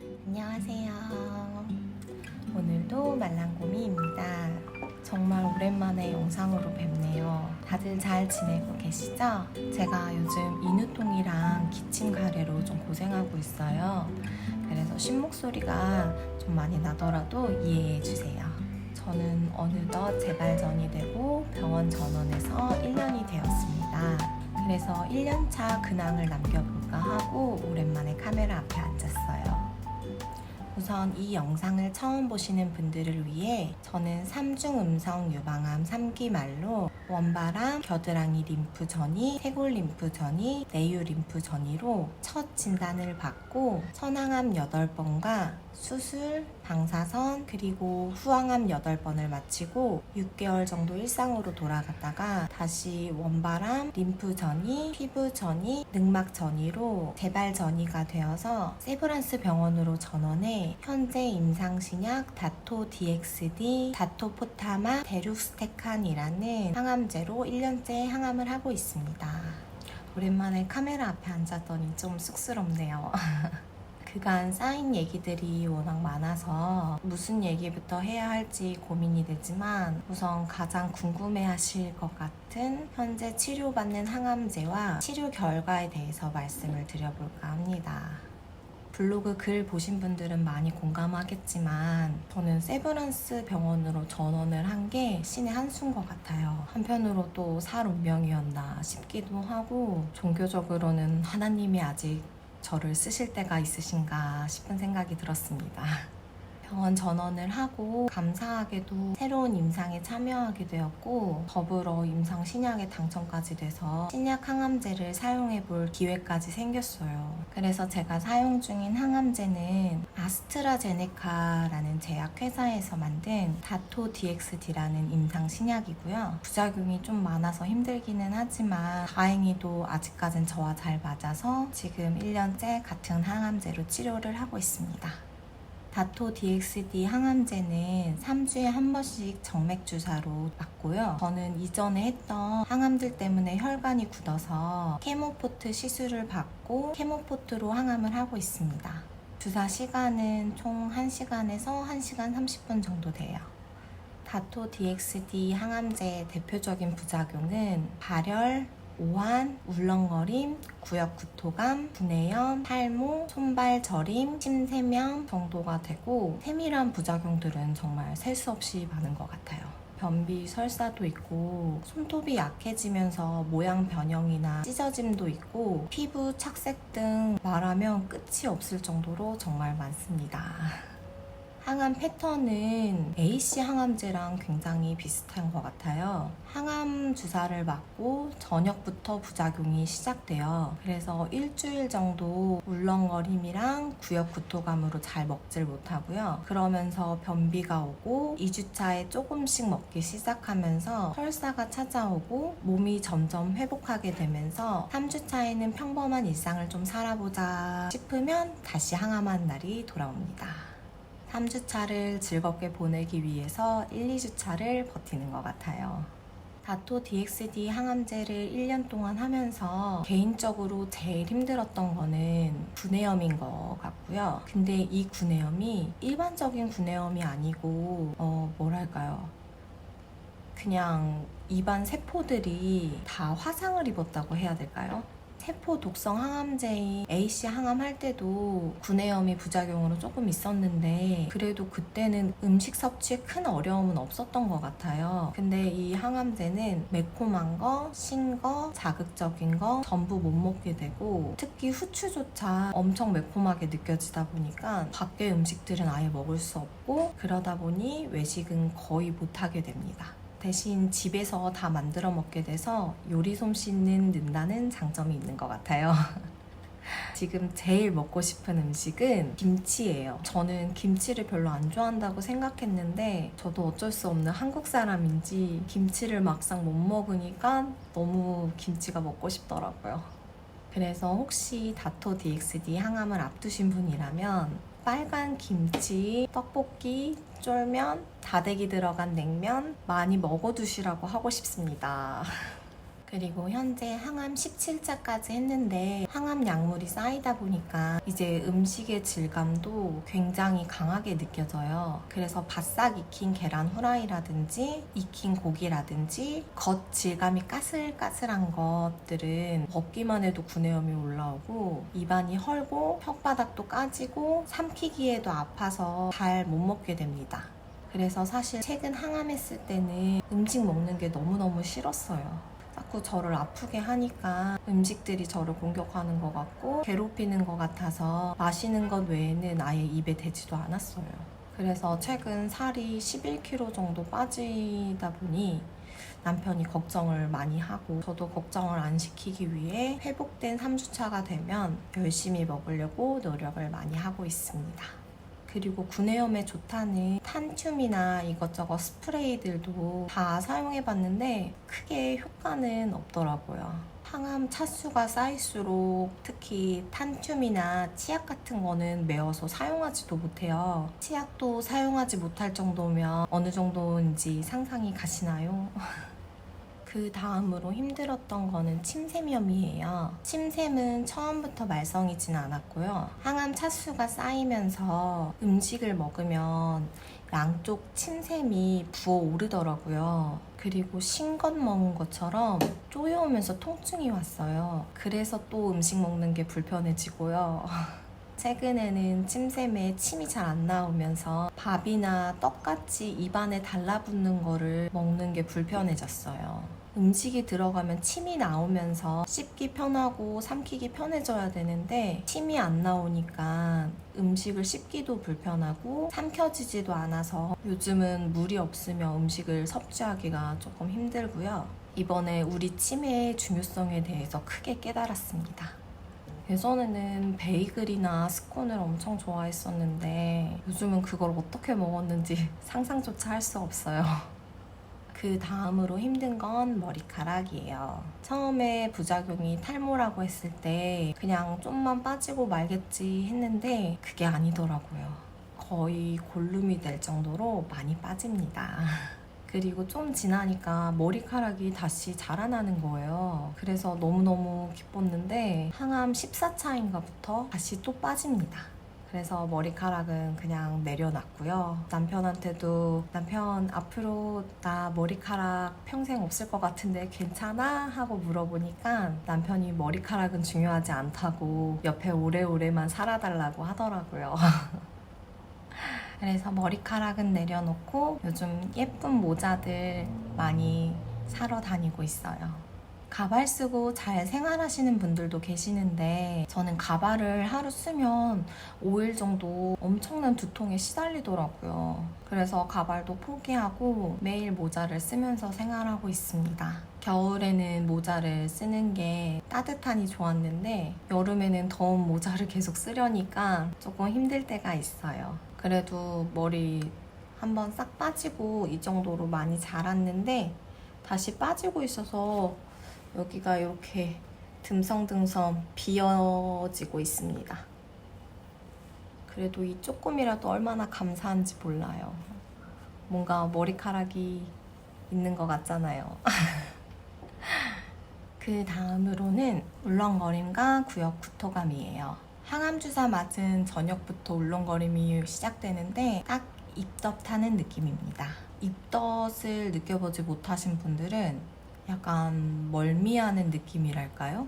안녕하세요. 오늘도 말랑고미입니다. 정말 오랜만에 영상으로 뵙네요. 다들 잘 지내고 계시죠? 제가 요즘 인후통이랑 기침 가래로 좀 고생하고 있어요. 그래서 쉰 목소리가 좀 많이 나더라도 이해해 주세요. 저는 어느덧 재발전이 되고 병원 전원해서 1년이 되었습니다. 그래서 1년차 근황을 남겨볼까 하고 오랜만에 카메라 앞에 앉았어요. 우선 이 영상을 처음 보시는 분들을 위해 저는 3중 음성 유방암 3기 말로 원바람, 겨드랑이 림프 전이, 쇄골 림프 전이, 내유 림프 전이로 첫 진단을 받고 선항암 8번과 수술, 방사선, 그리고 후항암 8번을 마치고 6개월 정도 일상으로 돌아갔다가 다시 원바람, 림프 전이, 피부 전이, 늑막 전이로 재발 전이가 되어서 세브란스 병원으로 전원해 현재 임상신약 다토 DXD, 다토포타마, 데루스테칸이라는 항암제로 1년째 항암을 하고 있습니다. 오랜만에 카메라 앞에 앉았더니 좀 쑥스럽네요. 그간 쌓인 얘기들이 워낙 많아서 무슨 얘기부터 해야 할지 고민이 되지만 우선 가장 궁금해하실 것 같은 현재 치료받는 항암제와 치료 결과에 대해서 말씀을 드려볼까 합니다. 블로그 글 보신 분들은 많이 공감하겠지만 저는 세브란스 병원으로 전원을 한 게 신의 한 수인 것 같아요. 한편으로 또 살 운명이었나 싶기도 하고 종교적으로는 하나님이 아직 저를 쓰실 때가 있으신가 싶은 생각이 들었습니다. 병원 전원을 하고 감사하게도 새로운 임상에 참여하게 되었고 더불어 임상 신약에 당첨까지 돼서 신약 항암제를 사용해 볼 기회까지 생겼어요. 그래서 제가 사용 중인 항암제는 아스트라제네카라는 제약회사에서 만든 다토 DXD라는 임상 신약이고요. 부작용이 좀 많아서 힘들기는 하지만 다행히도 아직까진 저와 잘 맞아서 지금 1년째 같은 항암제로 치료를 하고 있습니다. 다토 DXD 항암제는 3주에 한 번씩 정맥 주사로 맞고요. 저는 이전에 했던 항암들 때문에 혈관이 굳어서 케모포트 시술을 받고 케모포트로 항암을 하고 있습니다. 주사 시간은 총 1시간에서 1시간 30분 정도 돼요. 다토 DXD 항암제의 대표적인 부작용은 발열, 오한, 울렁거림, 구역 구토감, 구내염, 탈모, 손발 저림, 침세명 정도가 되고 세밀한 부작용들은 정말 셀 수 없이 많은 것 같아요. 변비, 설사도 있고 손톱이 약해지면서 모양 변형이나 찢어짐도 있고 피부 착색 등 말하면 끝이 없을 정도로 정말 많습니다. 항암 패턴은 AC 항암제랑 굉장히 비슷한 것 같아요. 항암 주사를 맞고 저녁부터 부작용이 시작돼요. 그래서 일주일 정도 울렁거림이랑 구역 구토감으로 잘 먹질 못하고요. 그러면서 변비가 오고 2주차에 조금씩 먹기 시작하면서 설사가 찾아오고 몸이 점점 회복하게 되면서 3주차에는 평범한 일상을 좀 살아보자 싶으면 다시 항암한 날이 돌아옵니다. 3주차를 즐겁게 보내기 위해서 1, 2주차를 버티는 것 같아요. 다토 DXD 항암제를 1년 동안 하면서 개인적으로 제일 힘들었던 거는 구내염인 것 같고요. 근데 이 구내염이 일반적인 구내염이 아니고 뭐랄까요. 그냥 입안 세포들이 다 화상을 입었다고 해야 될까요? 세포 독성 항암제인 AC 항암할 때도 구내염이 부작용으로 조금 있었는데 그래도 그때는 음식 섭취에 큰 어려움은 없었던 것 같아요. 근데 이 항암제는 매콤한 거, 신 거, 자극적인 거 전부 못 먹게 되고 특히 후추조차 엄청 매콤하게 느껴지다 보니까 밖에 음식들은 아예 먹을 수 없고 그러다 보니 외식은 거의 못하게 됩니다. 대신 집에서 다 만들어 먹게 돼서 요리 솜씨는 는다는 장점이 있는 것 같아요. 지금 제일 먹고 싶은 음식은 김치예요. 저는 김치를 별로 안 좋아한다고 생각했는데 저도 어쩔 수 없는 한국 사람인지 김치를 막상 못 먹으니까 너무 김치가 먹고 싶더라고요. 그래서 혹시 다토 DXD 항암을 앞두신 분이라면 빨간 김치, 떡볶이, 쫄면, 다대기 들어간 냉면 많이 먹어두시라고 하고 싶습니다. 그리고 현재 항암 17차까지 했는데 항암 약물이 쌓이다 보니까 이제 음식의 질감도 굉장히 강하게 느껴져요. 그래서 바싹 익힌 계란 후라이라든지 익힌 고기라든지 겉 질감이 까슬까슬한 것들은 먹기만 해도 구내염이 올라오고 입안이 헐고 혓바닥도 까지고 삼키기에도 아파서 잘 못 먹게 됩니다. 그래서 사실 최근 항암했을 때는 음식 먹는 게 너무너무 싫었어요. 자꾸 저를 아프게 하니까 음식들이 저를 공격하는 것 같고 괴롭히는 것 같아서 마시는 것 외에는 아예 입에 대지도 않았어요. 그래서 최근 살이 11kg 정도 빠지다 보니 남편이 걱정을 많이 하고 저도 걱정을 안 시키기 위해 회복된 3주차가 되면 열심히 먹으려고 노력을 많이 하고 있습니다. 그리고 구내염에 좋다는 탄튬이나 이것저것 스프레이들도 다 사용해봤는데 크게 효과는 없더라고요. 항암 차수가 쌓일수록 특히 탄튬이나 치약 같은 거는 매워서 사용하지도 못해요. 치약도 사용하지 못할 정도면 어느 정도인지 상상이 가시나요? 그 다음으로 힘들었던 거는 침샘염이에요. 침샘은 처음부터 말썽이진 않았고요. 항암 차수가 쌓이면서 음식을 먹으면 양쪽 침샘이 부어오르더라고요. 그리고 신 것 먹은 것처럼 쪼여오면서 통증이 왔어요. 그래서 또 음식 먹는 게 불편해지고요. 최근에는 침샘에 침이 잘 안 나오면서 밥이나 떡같이 입안에 달라붙는 거를 먹는 게 불편해졌어요. 음식이 들어가면 침이 나오면서 씹기 편하고 삼키기 편해져야 되는데 침이 안 나오니까 음식을 씹기도 불편하고 삼켜지지도 않아서 요즘은 물이 없으면 음식을 섭취하기가 조금 힘들고요. 이번에 우리 치매의 중요성에 대해서 크게 깨달았습니다. 예전에는 베이글이나 스콘을 엄청 좋아했었는데 요즘은 그걸 어떻게 먹었는지 상상조차 할 수 없어요. 그 다음으로 힘든 건 머리카락이에요. 처음에 부작용이 탈모라고 했을 때 그냥 좀만 빠지고 말겠지 했는데 그게 아니더라고요. 거의 골룸이 될 정도로 많이 빠집니다. 그리고 좀 지나니까 머리카락이 다시 자라나는 거예요. 그래서 너무너무 기뻤는데 항암 14차인가부터 다시 또 빠집니다. 그래서 머리카락은 그냥 내려놨고요. 남편한테도 남편 앞으로 나 머리카락 평생 없을 것 같은데 괜찮아? 하고 물어보니까 남편이 머리카락은 중요하지 않다고 옆에 오래오래만 살아달라고 하더라고요. 그래서 머리카락은 내려놓고 요즘 예쁜 모자들 많이 사러 다니고 있어요. 가발 쓰고 잘 생활하시는 분들도 계시는데 저는 가발을 하루 쓰면 5일 정도 엄청난 두통에 시달리더라고요. 그래서 가발도 포기하고 매일 모자를 쓰면서 생활하고 있습니다. 겨울에는 모자를 쓰는 게 따뜻하니 좋았는데 여름에는 더운 모자를 계속 쓰려니까 조금 힘들 때가 있어요. 그래도 머리 한번 싹 빠지고 이 정도로 많이 자랐는데 다시 빠지고 있어서 여기가 이렇게 듬성듬성 비어지고 있습니다. 그래도 이 조금이라도 얼마나 감사한지 몰라요. 뭔가 머리카락이 있는 것 같잖아요. 그 다음으로는 울렁거림과 구역 구토감이에요. 항암 주사 맞은 저녁부터 울렁거림이 시작되는데 딱 입덧 타는 느낌입니다. 입덧을 느껴보지 못하신 분들은 약간 멀미하는 느낌이랄까요?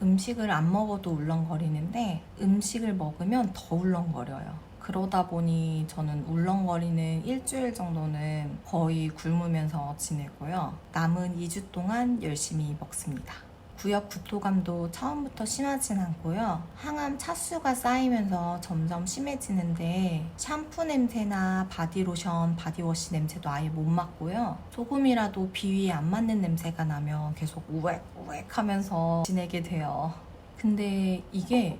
음식을 안 먹어도 울렁거리는데 음식을 먹으면 더 울렁거려요. 그러다 보니 저는 울렁거리는 일주일 정도는 거의 굶으면서 지내고요. 남은 2주 동안 열심히 먹습니다. 구역 구토감도 처음부터 심하진 않고요. 항암 차수가 쌓이면서 점점 심해지는데 샴푸 냄새나 바디로션, 바디워시 냄새도 아예 못 맡고요. 조금이라도 비위에 안 맞는 냄새가 나면 계속 우웩우웩 하면서 지내게 돼요. 근데 이게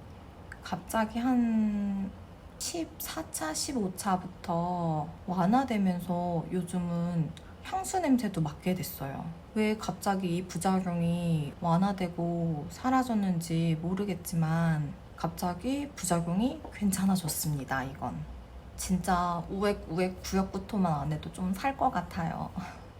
갑자기 한 14차, 15차부터 완화되면서 요즘은 향수 냄새도 맡게 됐어요. 왜 갑자기 이 부작용이 완화되고 사라졌는지 모르겠지만 갑자기 부작용이 괜찮아졌습니다. 이건 진짜 우웩우웩 구역부터만 안 해도 좀 살 것 같아요.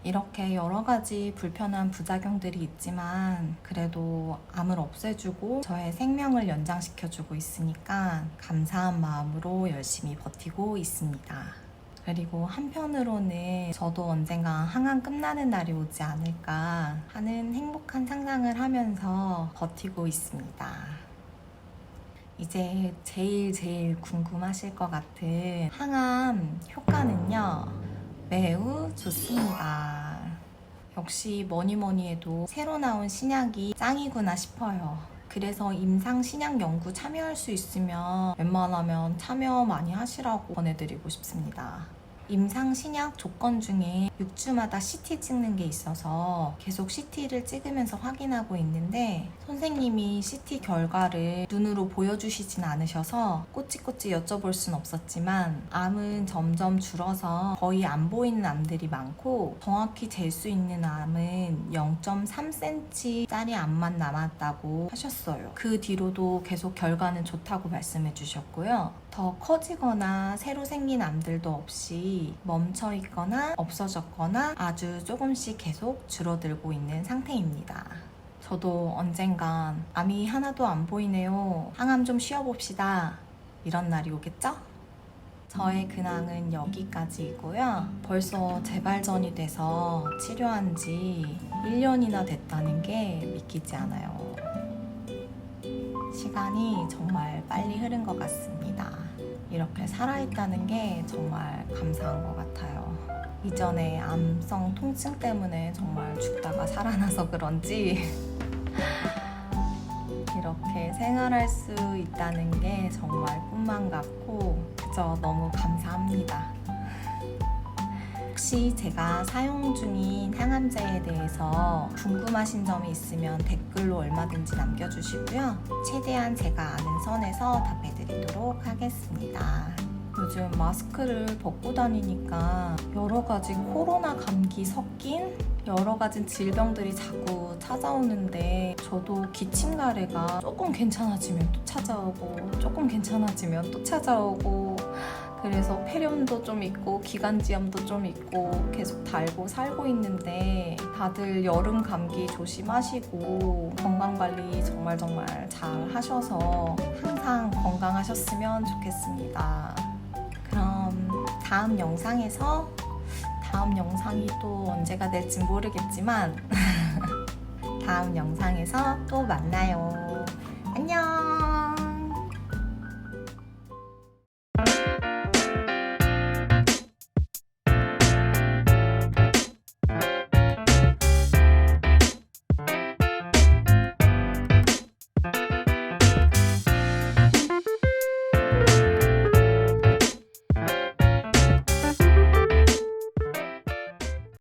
이렇게 여러 가지 불편한 부작용들이 있지만 그래도 암을 없애주고 저의 생명을 연장시켜주고 있으니까 감사한 마음으로 열심히 버티고 있습니다. 그리고 한편으로는 저도 언젠가 항암 끝나는 날이 오지 않을까 하는 행복한 상상을 하면서 버티고 있습니다. 이제 제일 궁금하실 것 같은 항암 효과는요, 매우 좋습니다. 역시 뭐니 해도 새로 나온 신약이 짱이구나 싶어요. 그래서 임상 신약 연구 참여할 수 있으면 웬만하면 참여 많이 하시라고 권해드리고 싶습니다. 임상 신약 조건 중에 6주마다 CT 찍는 게 있어서 계속 CT를 찍으면서 확인하고 있는데 선생님이 CT 결과를 눈으로 보여주시진 않으셔서 꼬치꼬치 여쭤볼 순 없었지만 암은 점점 줄어서 거의 안 보이는 암들이 많고 정확히 잴 수 있는 암은 0.3cm짜리 암만 남았다고 하셨어요. 그 뒤로도 계속 결과는 좋다고 말씀해 주셨고요. 더 커지거나 새로 생긴 암들도 없이 멈춰 있거나 없어졌거나 아주 조금씩 계속 줄어들고 있는 상태입니다. 저도 언젠간 암이 하나도 안 보이네요. 항암 좀 쉬어봅시다. 이런 날이 오겠죠? 저의 근황은 여기까지이고요. 벌써 재발전이 돼서 치료한 지 1년이나 됐다는 게 믿기지 않아요. 시간이 정말 빨리 흐른 것 같습니다. 이렇게 살아있다는 게 정말 감사한 것 같아요. 이전에 암성 통증 때문에 정말 죽다가 살아나서 그런지 이렇게 생활할 수 있다는 게 정말 꿈만 같고 그저 너무 감사합니다. 혹시 제가 사용 중인 항암제에 대해서 궁금하신 점이 있으면 댓글로 얼마든지 남겨주시고요. 최대한 제가 아는 선에서 답해드리도록 하겠습니다. 요즘 마스크를 벗고 다니니까 여러 가지 코로나 감기 섞인 여러 가지 질병들이 자꾸 찾아오는데 저도 기침 가래가 조금 괜찮아지면 또 찾아오고 조금 괜찮아지면 또 찾아오고 그래서 폐렴도 좀 있고 기관지염도 좀 있고 계속 달고 살고 있는데 다들 여름 감기 조심하시고 건강관리 정말 잘 하셔서 항상 건강하셨으면 좋겠습니다. 그럼 다음 영상이 또 언제가 될지 모르겠지만 다음 영상에서 또 만나요. 안녕.